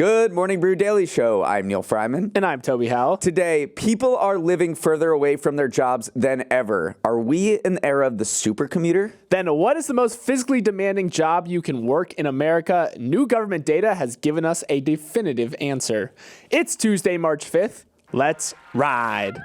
Good morning, Brew Daily Show. I'm Neal Fryman. And I'm Toby Howell. Today, people are living further away from their jobs than ever. Are we in the era of the supercommuter? Then what is the most physically demanding job you can work in America? New government data has given us a definitive answer. It's Tuesday, March 5th. Let's ride.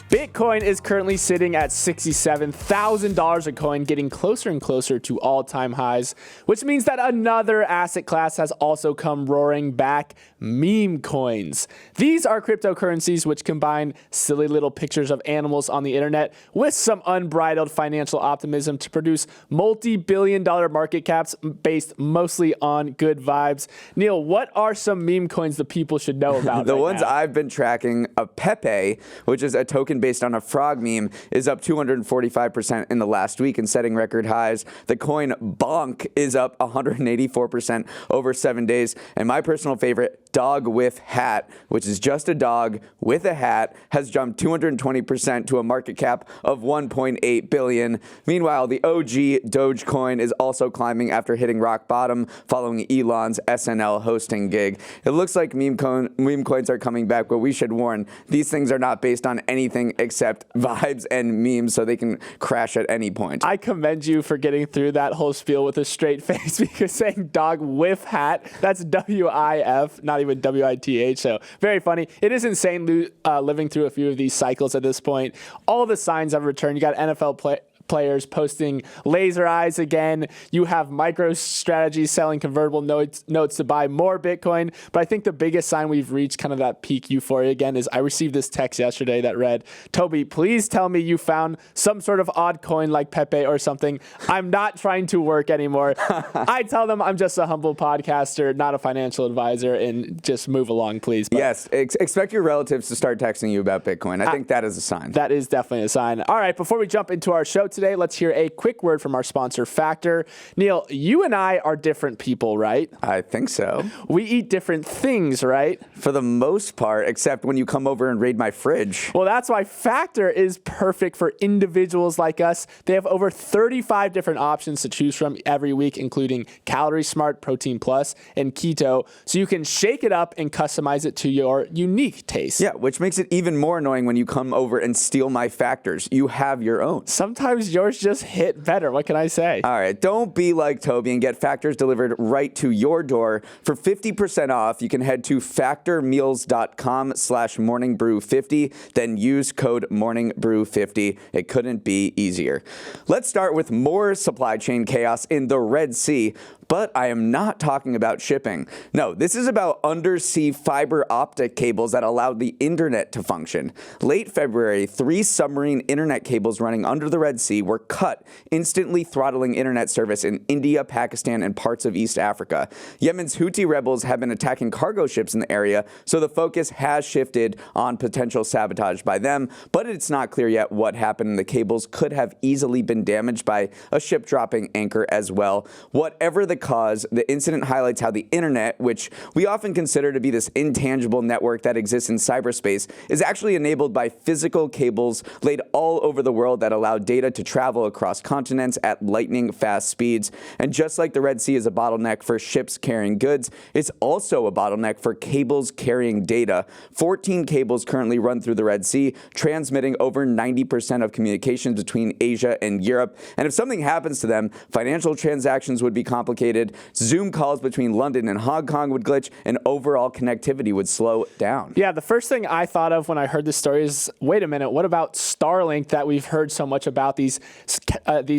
Bitcoin is currently sitting at $67,000 a coin, getting closer and closer to all-time highs, which means that another asset class has also come roaring back: meme coins. These are cryptocurrencies which combine silly little pictures of animals on the internet with some unbridled financial optimism to produce multi-billion-dollar market caps based mostly on good vibes. Neal, what are some meme coins that people should know about? The ones I've been tracking, Pepe, which is a token based on a frog meme, is up 245% in the last week and setting record highs. The coin Bonk is up 184% over 7 days. And my personal favorite, Dog with Hat, which is just a dog with a hat, has jumped 220% to a market cap of 1.8 billion. Meanwhile, the OG Dogecoin is also climbing after hitting rock bottom following Elon's SNL hosting gig. It looks like meme coins are coming back, but we should warn, these things are not based on anything except vibes and memes, so they can crash at any point. I commend you for getting through that whole spiel with a straight face, because saying dog with hat, that's W-I-F, not even W-I-T-H, so very funny. It is insane living through a few of these cycles at this point. All the signs have returned. You got NFL players posting laser eyes again. You have MicroStrategy selling convertible notes to buy more Bitcoin. But I think the biggest sign we've reached kind of that peak euphoria again is I received this text yesterday that read, "Toby, please tell me you found some sort of odd coin like Pepe or something. I'm not trying to work anymore." I tell them I'm just a humble podcaster, not a financial advisor, and just move along, please. But yes, expect your relatives to start texting you about Bitcoin. I think that is a sign. That is definitely a sign. All right, before we jump into our show today, let's hear a quick word from our sponsor, Factor. Neal, you and I are different people, right? I think so. We eat different things, right? For the most part, except when you come over and raid my fridge. Well, that's why Factor is perfect for individuals like us. They have over 35 different options to choose from every week, including Calorie Smart, Protein Plus, and Keto, so you can shake it up and customize it to your unique taste. Yeah, which makes it even more annoying when you come over and steal my Factors. You have your own. Sometimes yours just hit better. What can I say? All right, don't be like Toby and get Factors delivered right to your door. For 50% off, you can head to factormeals.com/morningbrew50, then use code morningbrew50. It couldn't be easier. Let's start with more supply chain chaos in the Red Sea. But I am not talking about shipping. No, this is about undersea fiber optic cables that allowed the internet to function. Late February, 3 submarine internet cables running under the Red Sea were cut, instantly throttling internet service in India, Pakistan, and parts of East Africa. Yemen's Houthi rebels have been attacking cargo ships in the area, so the focus has shifted on potential sabotage by them, but it's not clear yet what happened, and the cables could have easily been damaged by a ship dropping anchor as well. Whatever the cause, the incident highlights how the internet, which we often consider to be this intangible network that exists in cyberspace, is actually enabled by physical cables laid all over the world that allow data to travel across continents at lightning fast speeds. And just like the Red Sea is a bottleneck for ships carrying goods, it's also a bottleneck for cables carrying data. 14 cables currently run through the Red Sea, transmitting over 90% of communications between Asia and Europe. And if something happens to them, financial transactions would be complicated, Zoom calls between London and Hong Kong would glitch, and overall connectivity would slow down. Yeah, the first thing I thought of when I heard this story is, wait a minute, what about Starlink that we've heard so much about, these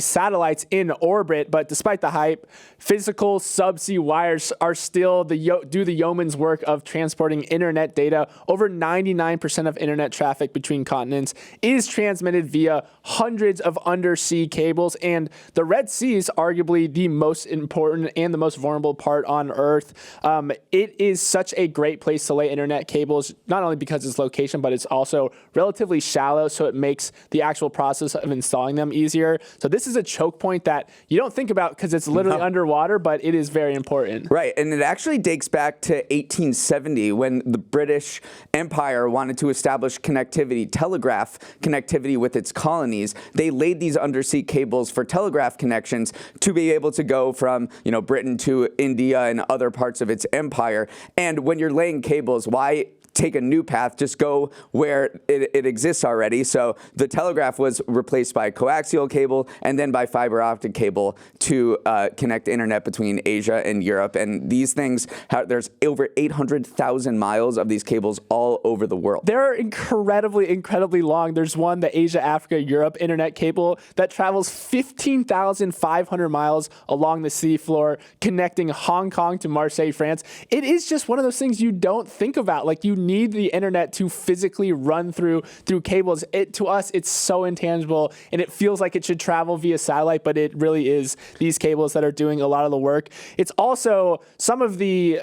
satellites in orbit? But despite the hype, physical subsea wires are still do the yeoman's work of transporting internet data. Over 99% of internet traffic between continents is transmitted via hundreds of undersea cables, and the Red Sea is arguably the most important important and the most vulnerable part on Earth. It is such a great place to lay internet cables, not only because of its location, but it's also relatively shallow, so it makes the actual process of installing them easier. So this is a choke point that you don't think about because it's literally underwater, but it is very important. Right, and it actually dates back to 1870 when the British Empire wanted to establish telegraph connectivity with its colonies. They laid these undersea cables for telegraph connections to be able to go from, Britain to India and other parts of its empire. And when you're laying cables, why take a new path, just go where it exists already. So the telegraph was replaced by coaxial cable and then by fiber optic cable to connect the internet between Asia and Europe. And these things, there's over 800,000 miles of these cables all over the world. They're incredibly long. There's one, the Asia, Africa, Europe internet cable that travels 15,500 miles along the seafloor, connecting Hong Kong to Marseille, France. It is just one of those things you don't think about. Like, you need the internet to physically run through cables. To us, it's so intangible, and it feels like it should travel via satellite, but it really is these cables that are doing a lot of the work. It's also some of the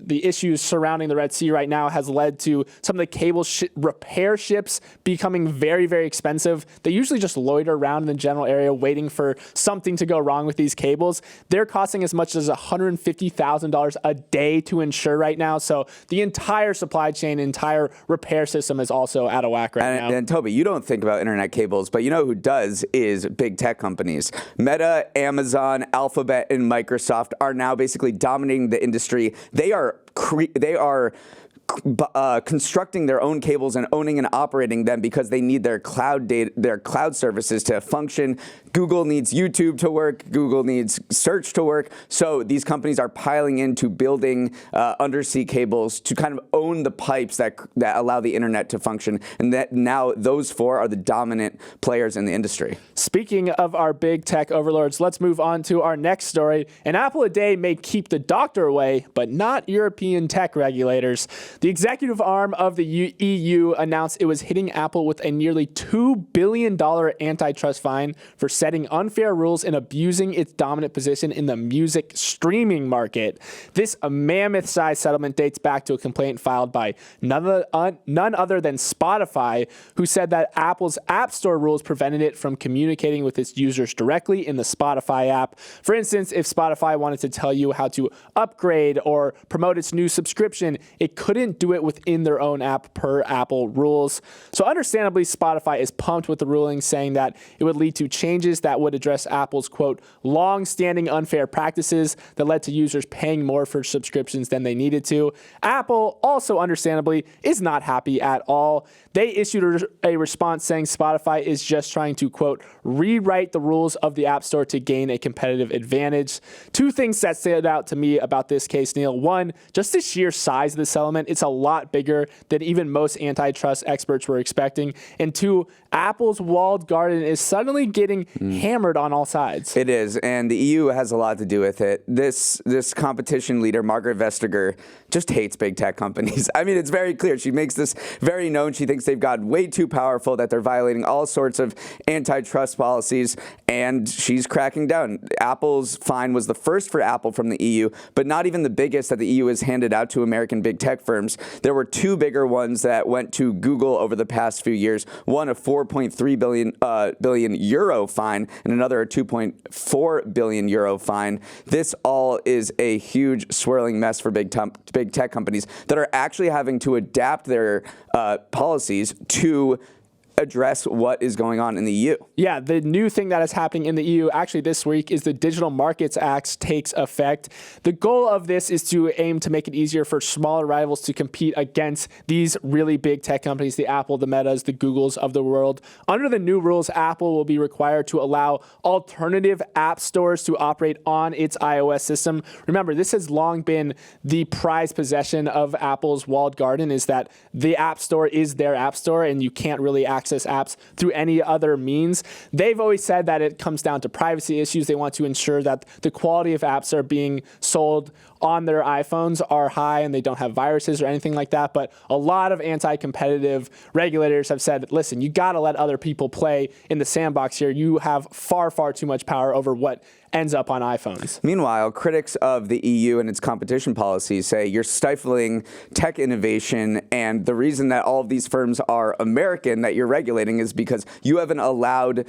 issues surrounding the Red Sea right now has led to some of the cable repair ships becoming very, very expensive. They usually just loiter around in the general area waiting for something to go wrong with these cables. They're costing as much as $150,000 a day to insure right now. So the entire supply chain, entire repair system is also out of whack right now. And Toby, you don't think about internet cables, but you know who does is big tech companies. Meta, Amazon, Alphabet, and Microsoft are now basically dominating the industry. They are constructing their own cables and owning and operating them because they need their cloud services to function. Google needs YouTube to work. Google needs search to work. So these companies are piling into building undersea cables to kind of own the pipes that allow the internet to function. And that now those four are the dominant players in the industry. Speaking of our big tech overlords, let's move on to our next story. An apple a day may keep the doctor away, but not European tech regulators. The executive arm of the EU announced it was hitting Apple with a nearly $2 billion antitrust fine for setting unfair rules and abusing its dominant position in the music streaming market. This mammoth-sized settlement dates back to a complaint filed by none other than Spotify, who said that Apple's App Store rules prevented it from communicating with its users directly in the Spotify app. For instance, if Spotify wanted to tell you how to upgrade or promote its new subscription, it couldn't do it within their own app per Apple rules. So understandably, Spotify is pumped with the ruling, saying that it would lead to changes that would address Apple's, quote, long-standing unfair practices that led to users paying more for subscriptions than they needed to. Apple, also understandably, is not happy at all. They issued a response saying Spotify is just trying to, quote, rewrite the rules of the App Store to gain a competitive advantage. Two things that stood out to me about this case, Neal. One, just the sheer size of the settlement. It's a lot bigger than even most antitrust experts were expecting. And two, Apple's walled garden is suddenly getting hammered on all sides. It is, and the EU has a lot to do with it. This competition leader, Margaret Vestager, just hates big tech companies. I mean, it's very clear. She makes this very known. She thinks they've got way too powerful, that they're violating all sorts of antitrust policies, and she's cracking down. Apple's fine was the first for Apple from the EU, but not even the biggest that the EU has handed out to American big tech firms. There were two bigger ones that went to Google over the past few years. One, a 4.3 billion euro fine, and another a 2.4 billion euro fine. This all is a huge swirling mess for big tech companies that are actually having to adapt their policies to address what is going on in the EU. Yeah, the new thing that is happening in the EU actually this week is the Digital Markets Act takes effect. The goal of this is to aim to make it easier for smaller rivals to compete against these really big tech companies, the Apple, the Metas, the Googles of the world. Under the new rules, Apple will be required to allow alternative app stores to operate on its iOS system. Remember, this has long been the prized possession of Apple's walled garden, is that the App Store is their App Store, and you can't really access access apps through any other means. They've always said that it comes down to privacy issues. They want to ensure that the quality of apps that are being sold on their iPhones are high and they don't have viruses or anything like that. But a lot of anti-competitive regulators have said, listen, you got to let other people play in the sandbox here. You have far, far too much power over what ends up on iPhones. Meanwhile, critics of the EU and its competition policies say you're stifling tech innovation, and the reason that all of these firms are American that you're regulating is because you haven't allowed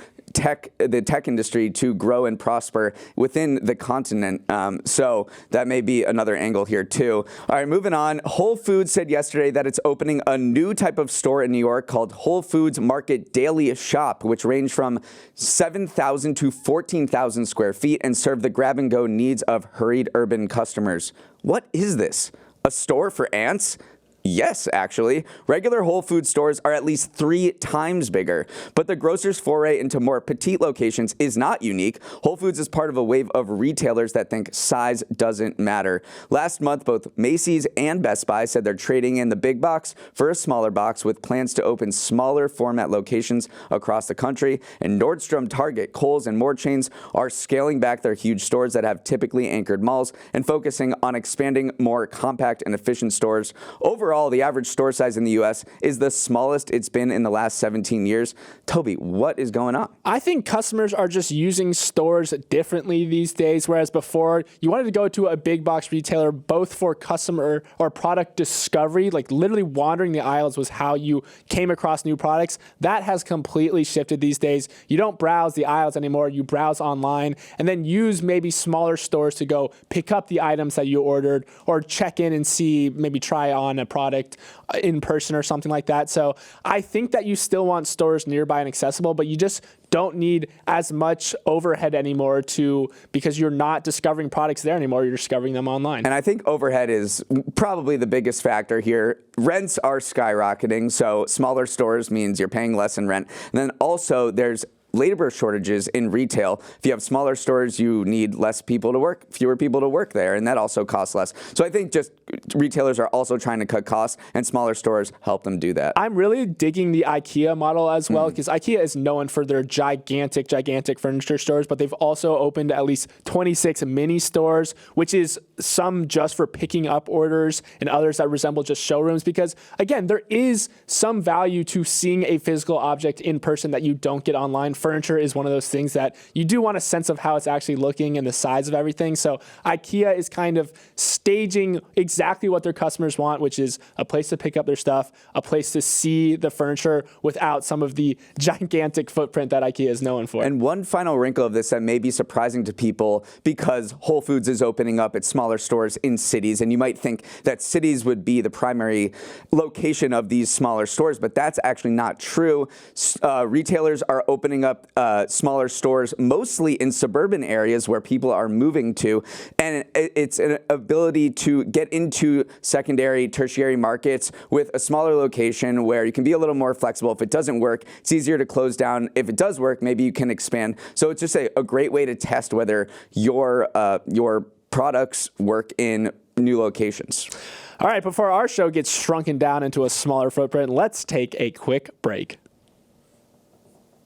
the tech industry to grow and prosper within the continent. So that may be another angle here too. All right, moving on. Whole Foods said yesterday that it's opening a new type of store in New York called Whole Foods Market Daily Shop, which range from 7,000 to 14,000 square feet and serve the grab-and-go needs of hurried urban customers. What is this? A store for ants? Yes, actually. Regular Whole Foods stores are at least 3 times bigger, but the grocer's foray into more petite locations is not unique. Whole Foods is part of a wave of retailers that think size doesn't matter. Last month, both Macy's and Best Buy said they're trading in the big box for a smaller box with plans to open smaller format locations across the country. And Nordstrom, Target, Kohl's, and more chains are scaling back their huge stores that have typically anchored malls and focusing on expanding more compact and efficient stores. Overall, the average store size in the U.S. is the smallest it's been in the last 17 years. Toby, what is going on? I think customers are just using stores differently these days, whereas before you wanted to go to a big box retailer both for customer or product discovery, like literally wandering the aisles was how you came across new products. That has completely shifted these days. You don't browse the aisles anymore. You browse online and then use maybe smaller stores to go pick up the items that you ordered or check in and see, maybe try on a product in person or something like that. So I think that you still want stores nearby and accessible, but you just don't need as much overhead anymore because you're not discovering products there anymore. You're discovering them online. And I think overhead is probably the biggest factor here. Rents are skyrocketing, so smaller stores means you're paying less in rent. And then also there's labor shortages in retail. If you have smaller stores, you need less people to work, fewer people to work there, and that also costs less. So I think just retailers are also trying to cut costs, and smaller stores help them do that. I'm really digging the IKEA model as well, because IKEA is known for their gigantic furniture stores, but they've also opened at least 26 mini stores, which is some just for picking up orders and others that resemble just showrooms, because again, there is some value to seeing a physical object in person that you don't get online. Furniture is one of those things that you do want a sense of how it's actually looking and the size of everything. So IKEA is kind of staging exactly what their customers want, which is a place to pick up their stuff, a place to see the furniture without some of the gigantic footprint that IKEA is known for. And one final wrinkle of this that may be surprising to people, because Whole Foods is opening up its smaller stores in cities, and you might think that cities would be the primary location of these smaller stores, but that's actually not true. Retailers are opening up smaller stores mostly in suburban areas where people are moving to, and it's an ability to get into secondary, tertiary markets with a smaller location where you can be a little more flexible. If it doesn't work, it's easier to close down. If it does work, maybe you can expand. So it's just a great way to test whether your products work in new locations. All right, before our show gets shrunken down into a smaller footprint, let's take a quick break.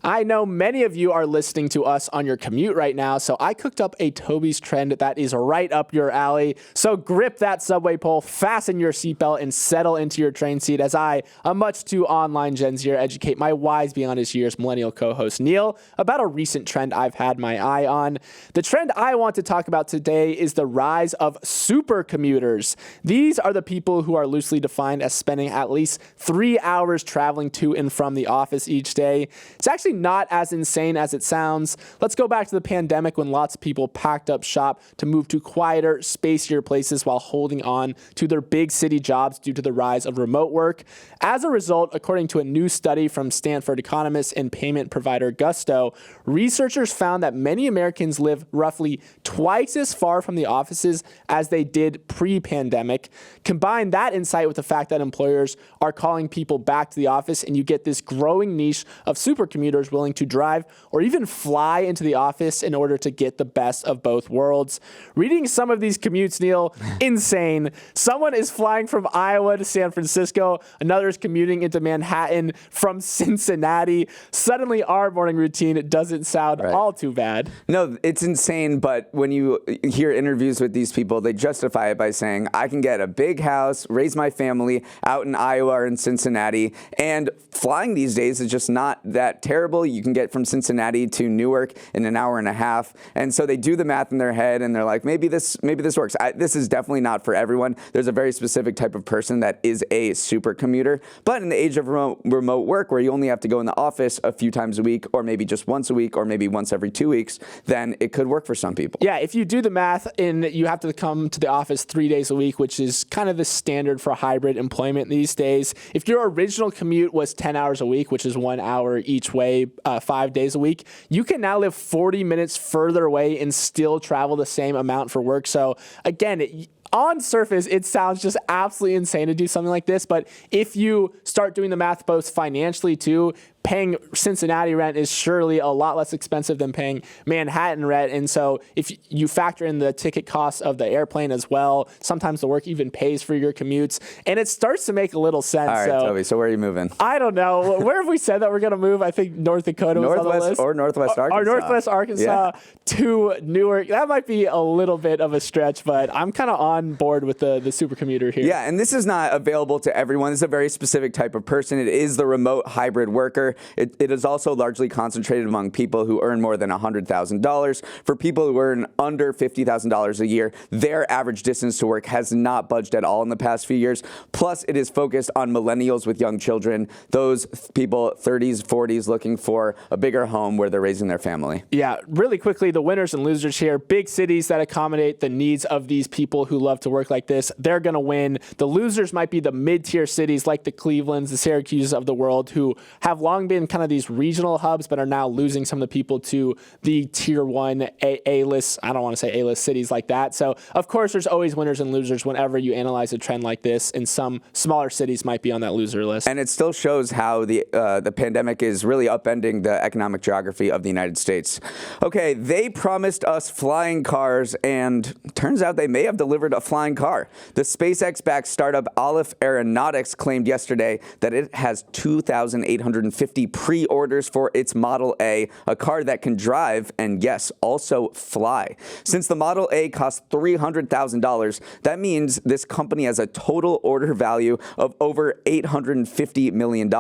I know many of you are listening to us on your commute right now, so I cooked up a Toby's trend that is right up your alley. So grip that subway pole, fasten your seatbelt, and settle into your train seat as I, a much too online Gen Zer, educate my wise beyond his years millennial co-host Neal about a recent trend I've had my eye on. The trend I want to talk about today is the rise of super commuters. These are the people who are loosely defined as spending at least 3 hours traveling to and from the office each day. It's actually not as insane as it sounds. Let's go back to the pandemic when lots of people packed up shop to move to quieter, spacier places while holding on to their big city jobs due to the rise of remote work. As a result, according to a new study from Stanford economists and payment provider Gusto, researchers found that many Americans live roughly twice as far from the offices as they did pre-pandemic. Combine that insight with the fact that employers are calling people back to the office, and you get this growing niche of super commuters employers willing to drive or even fly into the office in order to get the best of both worlds. Reading some of these commutes, Neal, insane. Someone is flying from Iowa to San Francisco. Another is commuting into Manhattan from Cincinnati. Suddenly, our morning routine doesn't sound all too bad. No, it's insane, but when you hear interviews with these people, they justify it by saying, I can get a big house, raise my family out in Iowa or in Cincinnati, and flying these days is just not that terrible. You can get from Cincinnati to Newark in an hour and a half, and so they do the math in their head, and they're like, maybe this works. This is definitely not for everyone. There's a very specific type of person that is a super commuter, but in the age of remote work, where you only have to go in the office a few times a week, or maybe just once a week, or maybe once every 2 weeks, then it could work for some people. Yeah, if you do the math and you have to come to the office 3 days a week, which is kind of the standard for hybrid employment these days. If your original commute was 10 hours a week, which is 1 hour each way, 5 days a week, you can now live 40 minutes further away and still travel the same amount for work. So again, on surface, it sounds just absolutely insane to do something like this. But if you start doing the math both financially too, paying Cincinnati rent is surely a lot less expensive than paying Manhattan rent. And so if you factor in the ticket costs of the airplane as well, sometimes the work even pays for your commutes. And it starts to make a little sense. All right, Toby, so where are you moving? I don't know. Where have we said that we're going to move? I think North Dakota was on the list. Or Northwest Arkansas. Or Northwest Arkansas to Newark. That might be a little bit of a stretch, but I'm kind of on board with the supercommuter here. Yeah, and this is not available to everyone. This is a very specific type of person. It is the remote hybrid worker. It is also largely concentrated among people who earn more than $100,000. For people who earn under $50,000 a year, their average distance to work has not budged at all in the past few years. Plus, it is focused on millennials with young children, those people 30s, 40s looking for a bigger home where they're raising their family. Yeah, really quickly, the winners and losers here. Big cities that accommodate the needs of these people who love to work like this, they're going to win. The losers might be the mid-tier cities like the Clevelands, the Syracuses of the world, who have long been kind of these regional hubs, but are now losing some of the people to the tier one A-list, I don't want to say A-list cities like that. So, of course, there's always winners and losers whenever you analyze a trend like this, and some smaller cities might be on that loser list. And it still shows how the pandemic is really upending the economic geography of the United States. Okay, they promised us flying cars, and turns out they may have delivered a flying car. The SpaceX-backed startup Aleph Aeronautics claimed yesterday that it has 2,850 pre-orders for its Model A, a car that can drive and, yes, also fly. Since the Model A costs $300,000, that means this company has a total order value of over $850 million.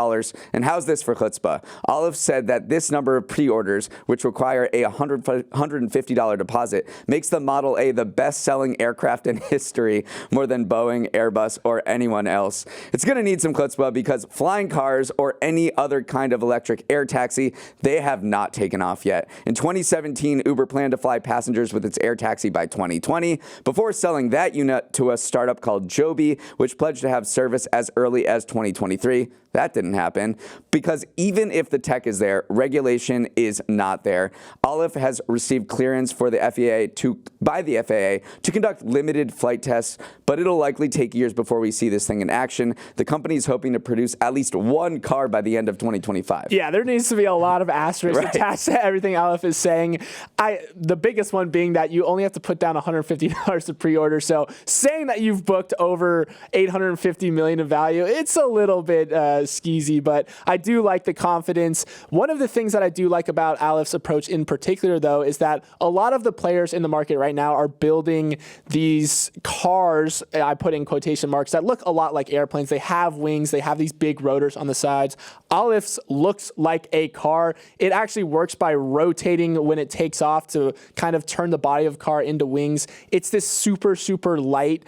And how's this for chutzpah? Aleph said that this number of pre-orders, which require a $150 deposit, makes the Model A the best-selling aircraft in history, more than Boeing, Airbus, or anyone else. It's going to need some chutzpah because flying cars or any other kind of electric air taxi, they have not taken off yet. In 2017, Uber planned to fly passengers with its air taxi by 2020, before selling that unit to a startup called Joby, which pledged to have service as early as 2023. That didn't happen because even if the tech is there, regulation is not there. Aleph has received clearance for the by the FAA to conduct limited flight tests, but it'll likely take years before we see this thing in action. The company is hoping to produce at least one car by the end of 2025. Yeah, there needs to be a lot of asterisks attached to everything Aleph is saying. The biggest one being that you only have to put down $150 to pre-order. So saying that you've booked over $850 million in value, it's a little bit skeezy, but I do like the confidence. One of the things that I do like about Aleph's approach in particular, though, is that a lot of the players in the market right now are building these cars, I put in quotation marks, that look a lot like airplanes. They have wings, they have these big rotors on the sides. Aleph's looks like a car. It actually works by rotating when it takes off to kind of turn the body of the car into wings. It's this super, super light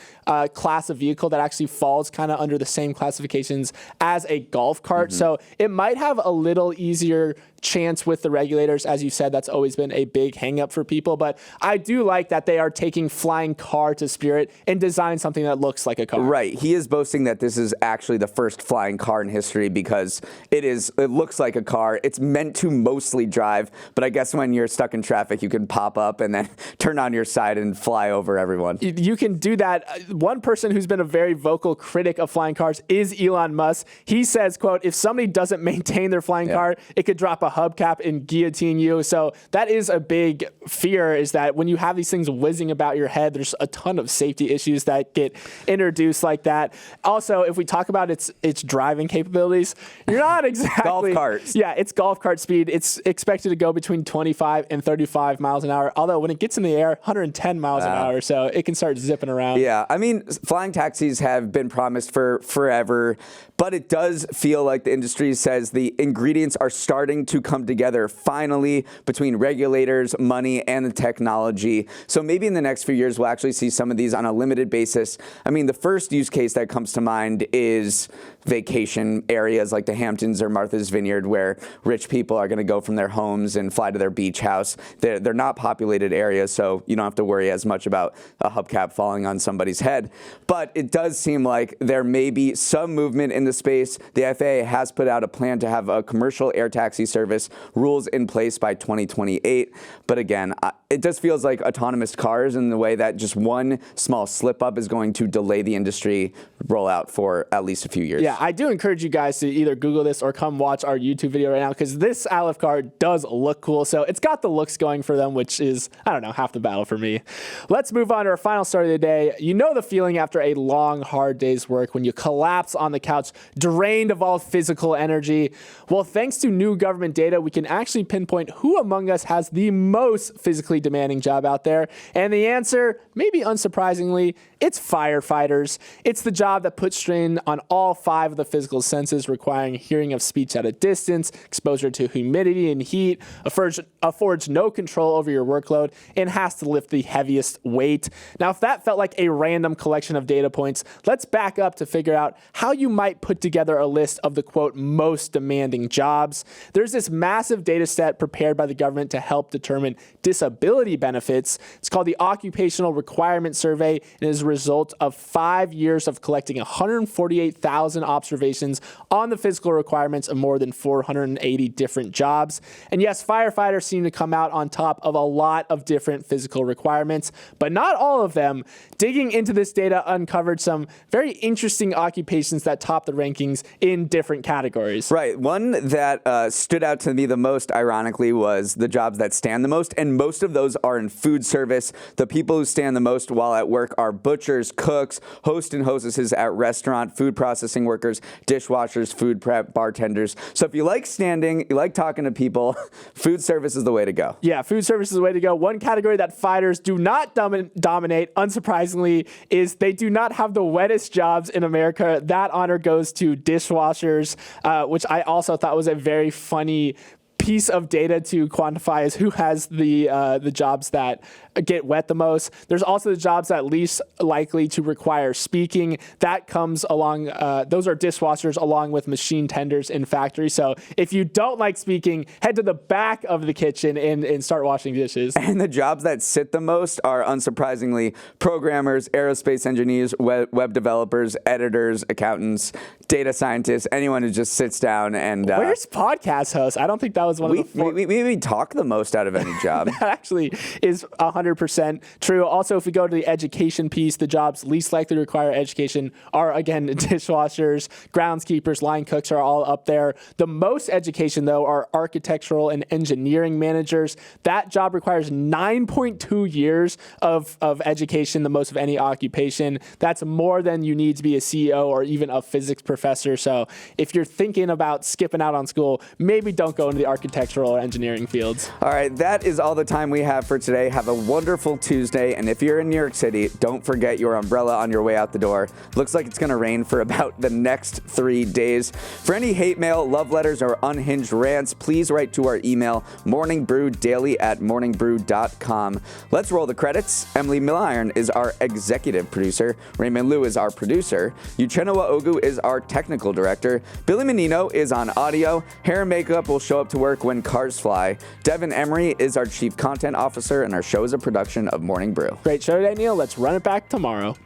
class of vehicle that actually falls kind of under the same classifications as a golf cart. So it might have a little easier chance with the regulators. As you said, that's always been a big hang up for people. But I do like that they are taking flying car to Spirit and designing something that looks like a car. Right. He is boasting that this is actually the first flying car in history because it looks like a car. It's meant to mostly drive, but I guess when you're stuck in traffic, you can pop up and then turn on your side and fly over everyone. You can do that. One person who's been a very vocal critic of flying cars is Elon Musk. He says, quote, if somebody doesn't maintain their flying car, it could drop hubcap and guillotine you. So that is a big fear, is that when you have these things whizzing about your head, there's a ton of safety issues that get introduced like that. Also, if we talk about its driving capabilities, you're not exactly golf carts. Yeah, it's golf cart speed. It's expected to go between 25 and 35 miles an hour. Although when it gets in the air, 110 miles an hour, so it can start zipping around. Yeah, I mean, flying taxis have been promised for forever, but it does feel like the industry says the ingredients are starting to come together finally between regulators, money, and the technology. So maybe in the next few years, we'll actually see some of these on a limited basis. I mean, the first use case that comes to mind is vacation areas like the Hamptons or Martha's Vineyard, where rich people are going to go from their homes and fly to their beach house. They're not populated areas, so you don't have to worry as much about a hubcap falling on somebody's head. But it does seem like there may be some movement in the space. The FAA has put out a plan to have a commercial air taxi service, rules in place by 2028. But again, it just feels like autonomous cars in the way that just one small slip up is going to delay the industry rollout for at least a few years. Yeah, I do encourage you guys to either Google this or come watch our YouTube video right now, because this Aleph car does look cool. So it's got the looks going for them, which is, I don't know, half the battle for me. Let's move on to our final story of the day. You know the feeling after a long, hard day's work when you collapse on the couch, drained of all physical energy. Well, thanks to new government data, we can actually pinpoint who among us has the most physically demanding job out there. And the answer, maybe unsurprisingly, it's firefighters. It's the job that puts strain on all 5 of the physical senses, requiring hearing of speech at a distance, exposure to humidity and heat, affords no control over your workload, and has to lift the heaviest weight. Now, if that felt like a random collection of data points, let's back up to figure out how you might put together a list of the, quote, most demanding jobs. There's this massive data set prepared by the government to help determine disability benefits. It's called the Occupational Requirement Survey, and is a result of 5 years of collecting 148,000 observations on the physical requirements of more than 480 different jobs. And yes, firefighters seem to come out on top of a lot of different physical requirements, but not all of them. Digging into this data uncovered some very interesting occupations that top the rankings in different categories. Right. One that stood out to me the most, ironically, was the jobs that stand the most, and most of those are in food service. The people who stand the most while at work are butchers, cooks, hosts and hostesses at restaurant, food processing workers, dishwashers, food prep, bartenders. So if you like standing, you like talking to people, food service is the way to go. Yeah, food service is the way to go. One category that fighters do not dominate, unsurprisingly, is they do not have the wettest jobs in America. That honor goes to dishwashers, which I also thought was a very funny piece of data to quantify as who has the jobs that get wet the most. There's also the jobs that least likely to require speaking. That comes along, those are dishwashers along with machine tenders in factories. So if you don't like speaking, head to the back of the kitchen and start washing dishes. And the jobs that sit the most are, unsurprisingly, programmers, aerospace engineers, web developers, editors, accountants, data scientists, anyone who just sits down and... Where's podcast hosts? I don't think that was one of the four. We talk the most out of any job. That actually is 100% true. Also, if we go to the education piece, the jobs least likely to require education are, again, dishwashers, groundskeepers, line cooks are all up there. The most education, though, are architectural and engineering managers. That job requires 9.2 years of education, the most of any occupation. That's more than you need to be a CEO or even a physics professor. So if you're thinking about skipping out on school, maybe don't go into the architectural or engineering fields. All right, that is all the time we have for today. Have a wonderful Tuesday, and if you're in New York City, don't forget your umbrella on your way out the door. Looks like it's going to rain for about the next 3 days. For any hate mail, love letters, or unhinged rants, please write to our email, morningbrewdaily@morningbrew.com. Let's roll the credits. Emily Milliron is our executive producer. Raymond Liu is our producer. Uchenna Ogu is our technical director. Billy Menino is on audio. Hair and makeup will show up to work when cars fly. Devin Emery is our chief content officer, and our show is a production of Morning Brew. Great show today, Neal. Let's run it back tomorrow.